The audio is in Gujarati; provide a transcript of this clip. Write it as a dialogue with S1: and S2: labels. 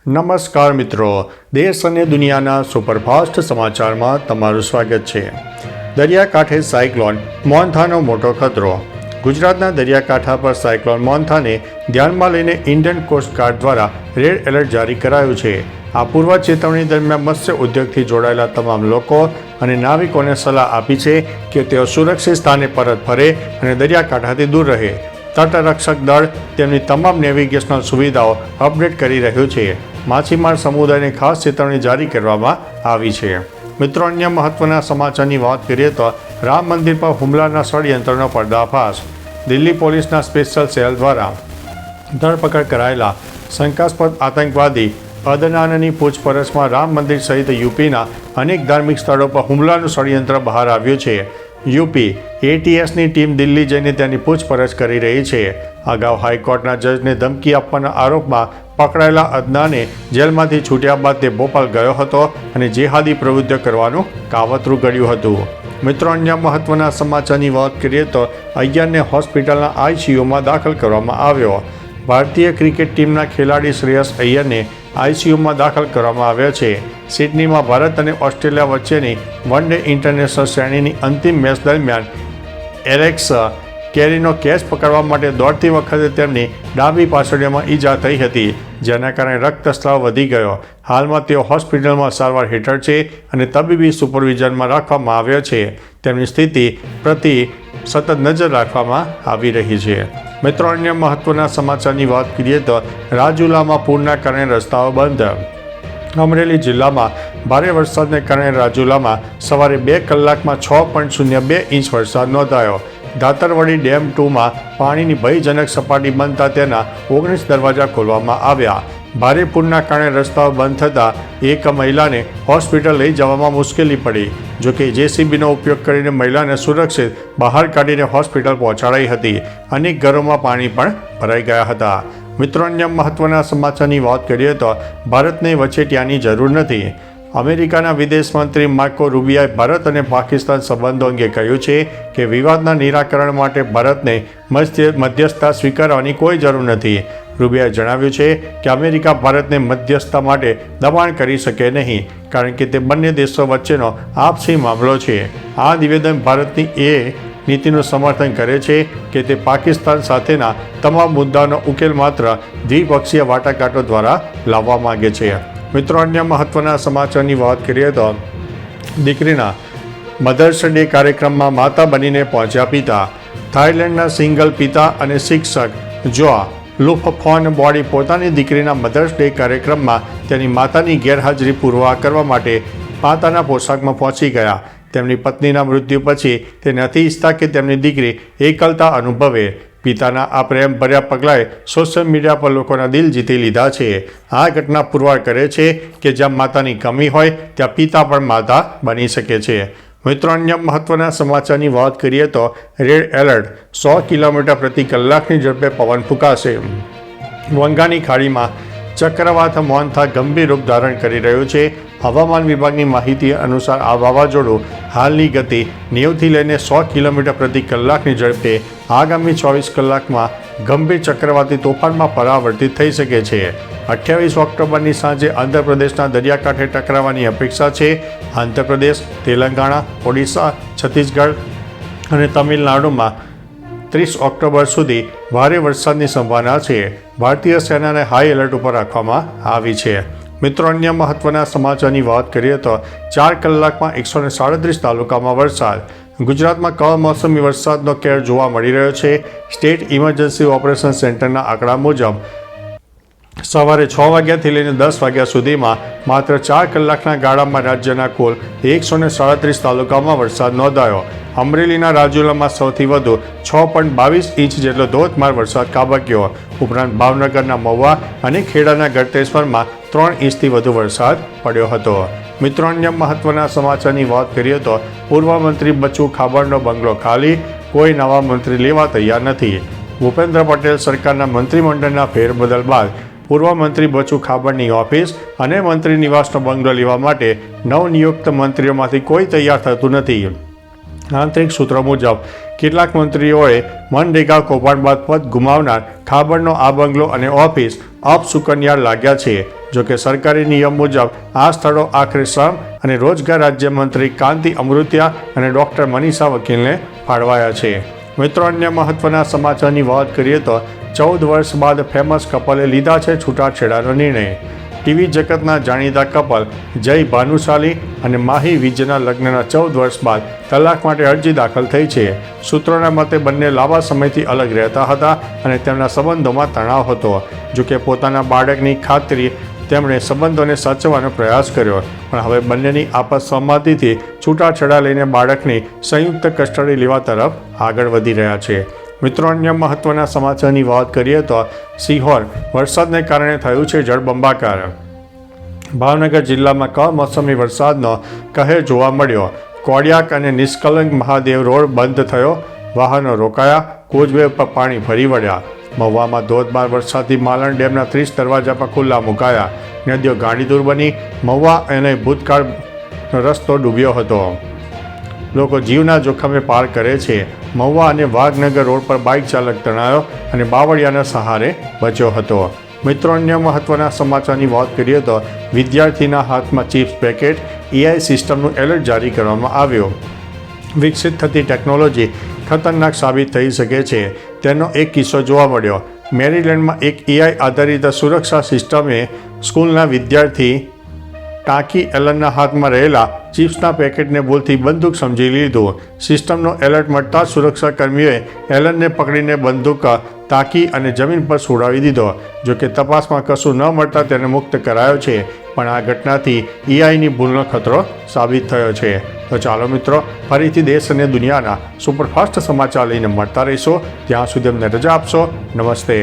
S1: નમસ્કાર મિત્રો, દેશ અને દુનિયાના સુપરફાસ્ટ સમાચારમાં તમારું સ્વાગત છે। દરિયાકાંઠે સાયક્લોન મોન્થાનો મોટો ખતરો। ગુજરાતના દરિયાકાંઠા પર સાયક્લોન મોન્થાને ધ્યાનમાં લઈને ઇન્ડિયન કોસ્ટગાર્ડ દ્વારા રેડ એલર્ટ જારી કરાયું છે। આ પૂર્વ ચેતવણી દરમિયાન મત્સ્ય ઉદ્યોગથી જોડાયેલા તમામ લોકો અને નાવિકોને સલાહ આપી છે કે તેઓ સુરક્ષિત સ્થાને પરત ફરે અને દરિયાકાંઠાથી દૂર રહે। તટરક્ષક દળ તેમની તમામ નેવિગેશનલ સુવિધાઓ અપડેટ કરી રહ્યું છે। માછીમાર સમુદાયને ખાસ ચેતવણી જારી કરવામાં આવી છે। મિત્રો, અન્ય મહત્વના સમાચારની વાત કરીએ તો રામ મંદિર પર હુમલાના ષડયંત્રનો પર્દાફાશ। દિલ્હી પોલીસના સ્પેશિયલ સેલ દ્વારા ધરપકડ કરાયેલા શંકાસ્પદ આતંકવાદી અદનાનની પૂછપરછમાં રામ મંદિર સહિત યુપીના અનેક ધાર્મિક સ્થળો પર હુમલાનું ષડયંત્ર બહાર આવ્યું છે। યુપી એટીએસની ટીમ દિલ્હી જઈને તેની પૂછપરછ કરી રહી છે। અગાઉ હાઈકોર્ટના જજને ધમકી આપવાના આરોપમાં પકડાયેલા અદનાને જેલમાંથી છૂટ્યા બાદ તે ભોપાલ ગયો હતો અને જેહાદી પ્રવૃત્તિઓ કરવાનું કાવતરું ઘડ્યું હતું। મિત્રો, અન્ય મહત્વના સમાચારની વાત કરીએ તો અય્યરને હોસ્પિટલના આઈસીયુમાં દાખલ કરવામાં આવ્યો। ભારતીય ક્રિકેટ ટીમના ખેલાડી શ્રેયસ અય્યરને આઈસીયુમાં દાખલ કરવામાં આવ્યો છે। સિડનીમાં ભારત અને ઓસ્ટ્રેલિયા વચ્ચેની વન ડે ઇન્ટરનેશનલ શ્રેણીની અંતિમ મેચ દરમિયાન એલેક્સ કેરીનો કેચ પકડવા માટે દોડતી વખતે તેમની ડાબી પાસળીમાં ઈજા થઈ હતી, જેના કારણે રક્તસ્રાવ વધી ગયો। હાલમાં તેઓ હોસ્પિટલમાં સારવાર હેઠળ છે અને તબીબી સુપરવિઝનમાં રાખવામાં આવ્યો છે। તેમની સ્થિતિ પ્રતિ સતત નજર રાખવામાં આવી રહી છે। મિત્રો, અન્ય મહત્વના સમાચારની વાત કરીએ તો રાજુલામાં પૂરના કારણે રસ્તાઓ બંધ। અમરેલી જિલ્લામાં ભારે વરસાદને કારણે રાજુલામાં સવારે 2 કલાકમાં 6.02 ઇંચ વરસાદ નોંધાયો। દાતરવડી ડેમ 2માં પાણીની ભયજનક સપાટી બનતા તેના 19 દરવાજા ખોલવામાં આવ્યા। ભારે પૂરના કારણે રસ્તાઓ બંધ થતાં એક મહિલાને હોસ્પિટલ લઈ જવામાં મુશ્કેલી પડી। જોકે જેસીબીનો ઉપયોગ કરીને મહિલાને સુરક્ષિત બહાર કાઢીને હોસ્પિટલ પહોંચાડાઈ હતી। અનેક ઘરોમાં પાણી પણ ભરાઈ ગયા હતા। મિત્રો, અન્ય મહત્વના સમાચારની વાત કરીએ તો ભારતને વચેટિયાની જરૂર નથી। અમેરિકાના વિદેશ મંત્રી માર્કો રૂબિયાએ ભારત અને પાકિસ્તાન સંબંધો અંગે કહ્યું છે કે વિવાદના નિરાકરણ માટે ભારતને મધ્યસ્થતા સ્વીકારવાની કોઈ જરૂર નથી। રૂબિયાએ જણાવ્યું છે કે અમેરિકા ભારતને મધ્યસ્થતા માટે દબાણ કરી શકે નહીં, કારણ કે તે બંને દેશો વચ્ચેનો આપસી મામલો છે। આ નિવેદન ભારતની એ નીતિનું સમર્થન કરે છે કે તે પાકિસ્તાન સાથેના તમામ મુદ્દાઓનો ઉકેલ માત્ર દ્વિપક્ષીય વાટાઘાટો દ્વારા લાવવા માંગે છે। મિત્રો, અન્ય મહત્વના સમાચારની વાત કરીએ તો દીકરીના મધર્સ ડે કાર્યક્રમમાં માતા બનીને પહોંચ્યા પિતા। થાઇલેન્ડના સિંગલ પિતા અને શિક્ષક જોઆ લુફફોન બોડી પોતાની દીકરીના મધર્સ ડે કાર્યક્રમમાં તેની માતાની ગેરહાજરી પુરવાર કરવા માટે માતાના પોશાકમાં પહોંચી ગયા। તેમની પત્નીના મૃત્યુ પછી તે નથી ઈચ્છતા કે તેમની દીકરી એકલતા અનુભવે। પિતાના આ પ્રેમભર્યા પગલાંએ સોશિયલ મીડિયા પર લોકોના દિલ જીતી લીધા છે। આ ઘટના પુરવાર કરે છે કે જ્યાં માતાની કમી હોય ત્યાં પિતા પણ માતા બની શકે છે। મિત્રો, અન્ય મહત્વના સમાચારની વાત કરીએ તો રેડ એલર્ટ 100 કિલોમીટર પ્રતિ કલાકની ઝડપે પવન ફૂંકાશે। બંગાળની ખાડીમાં ચક્રવાત મોન્થા ગંભીર રૂપ ધારણ કરી રહ્યું છે। હવામાન વિભાગની માહિતી અનુસાર આ વાવાઝોડું હાલની ગતિ 90થી લઈને 100 કિલોમીટર પ્રતિ કલાકની ઝડપે આગામી 24 કલાકમાં ગંભીર ચક્રવાતી તોફાનમાં પરાવર્તિત થઈ શકે છે। 28 ઓક્ટોબરની સાંજે આંધ્રપ્રદેશના દરિયાકાંઠે ટકરાવવાની અપેક્ષા છે। આંધ્રપ્રદેશ, તેલંગાણા, ઓડિશા, છત્તીસગઢ અને તમિલનાડુમાં 30 ઓક્ટોબર સુધી ભારે વરસાદની સંભાવના છે। ભારતીય સેનાને હાઈ એલર્ટ ઉપર રાખવામાં આવી છે। મિત્રો, અન્ય મહત્વના સમાચારની વાત કરીએ તો 4 કલાકમાં 137 તાલુકામાં વરસાદ। ગુજરાતમાં કમોસમી વરસાદનો કેર જોવા મળી રહ્યો છે। સ્ટેટ ઇમરજન્સી ઓપરેશન સેન્ટરના આંકડા મુજબ સવારે 6 વાગ્યાથી લઈને 10 વાગ્યા સુધીમાં માત્ર 4 કલાકના ગાળામાં રાજ્યના કુલ 137 તાલુકામાં વરસાદ નોંધાયો। અમરેલીના રાજુલામાં સૌથી વધુ 6.22 ઇંચ જેટલો ધોધમાર વરસાદ ખાબક્યો। ઉપરાંત ભાવનગરના મહુવા અને ખેડાના ગળતેશ્વરમાં 3 ઇંચથી વધુ વરસાદ પડ્યો હતો। મિત્રો, અન્ય મહત્વના સમાચારની વાત કરીએ તો પૂર્વ મંત્રી બચુ ખાબડનો બંગલો ખાલી, કોઈ નવા મંત્રી લેવા તૈયાર નથી। ભૂપેન્દ્ર પટેલ સરકારના મંત્રીમંડળના ફેરબદલ બાદ પૂર્વ મંત્રી બચુ ખાબડની ઓફિસ અને મંત્રી નિવાસનો બંગલો લેવા માટે નવનિયુક્ત મંત્રીઓમાંથી કોઈ તૈયાર થતું નથી। આંતરિક સૂત્રો મુજબ કેટલાક મંત્રીઓએ મનરેગા કૌભાંડ બાદ પદ ગુમાવનાર ખાબડનો આ બંગલો અને ઓફિસ અપશુકનિયાળ લાગ્યા છે। જોકે સરકારી નિયમ મુજબ આ સ્થળો આખરે શ્રમ અને રોજગાર રાજ્યમંત્રી કાંતિ અમૃતિયા અને ડૉક્ટર મનીષા વકીલને ફાળવાયા છે. મિત્રો, અન્ય મહત્વના સમાચારની વાત કરીએ તો 14 વર્ષ બાદ ફેમસ કપલે લીધા છે છૂટાછેડાનો નિર્ણય. ટીવી જગતના જાણીતા કપલ જય ભાનુશાલી અને માહી વિજયના લગ્નના 14 વર્ષ બાદ તલાક માટે અરજી દાખલ થઈ છે. સૂત્રોના મતે બંને લાંબા સમયથી અલગ રહેતા હતા અને તેમના સંબંધોમાં તણાવ હતો. જોકે પોતાના બાળકની ખાતરી તેમણે સંબંધોને સાચવવાનો પ્રયાસ કર્યો, પણ હવે બંનેની આપસ સહમતિથી છૂટાછેડા લઈને બાળકની સંયુક્ત કસ્ટડી લેવા તરફ આગળ વધી રહ્યા છે. મિત્રો, અન્ય મહત્વના સમાચારની વાત કરીએ તો સિહોર વરસાદને કારણે થયું છે જળબંબાકાર. ભાવનગર જિલ્લામાં કમોસમી વરસાદનો કહેર જોવા મળ્યો. કોડિયાક અને નિષ્કલંક મહાદેવ રોડ બંધ થયો, વાહનો રોકાયા, કોઝવે પર પાણી ફરી વળ્યા. મહુવામાં ધોધમાર વરસાદથી માલણ ડેમના 30 દરવાજા પણ ખુલ્લા મુકાયા. નદીઓ ગાંડીતુર બની. મહુવા અને ભૂતકાળનો રસ્તો ડૂબ્યો હતો. લોકો જીવના જોખમે પાર કરે છે. મહુવા અને વાઘનગર રોડ પર બાઇક ચાલક તણાયો અને બાવળિયાના સહારે બચ્યો હતો. મિત્રો, અન્ય મહત્વના સમાચારની વાત કરીએ તો વિદ્યાર્થીના હાથમાં ચિપ્સ પેકેટ, AI સિસ્ટમનું એલર્ટ જારી કરવામાં આવ્યો. વિકસિત થતી ટેકનોલોજી ખતરનાક સાબિત થઈ શકે છે, તેનો એક કિસ્સો જોવા મળ્યો. મેરીલેન્ડમાં એક AI આધારિત સુરક્ષા સિસ્ટમે સ્કૂલના વિદ્યાર્થી ટાંકી એલનના હાથમાં રહેલા ચિપ્સના પેકેટને ભૂલથી બંદૂક સમજી લીધું. સિસ્ટમનો એલર્ટ મળતા સુરક્ષા કર્મીઓએ એલનને પકડીને બંદૂક ટાંકી અને જમીન પર સુવડાવી દીધો. જોકે તપાસમાં કશું ન મળતા તેને મુક્ત કરાયો છે, પણ આ ઘટનાથી AIની ભૂલનો ખતરો સાબિત થયો છે. તો ચાલો મિત્રો, ફરીથી દેશ અને દુનિયાના સુપરફાસ્ટ સમાચાર લઈને મળતા રહીશો. ત્યાં સુધી અમને રજા આપશો. નમસ્તે.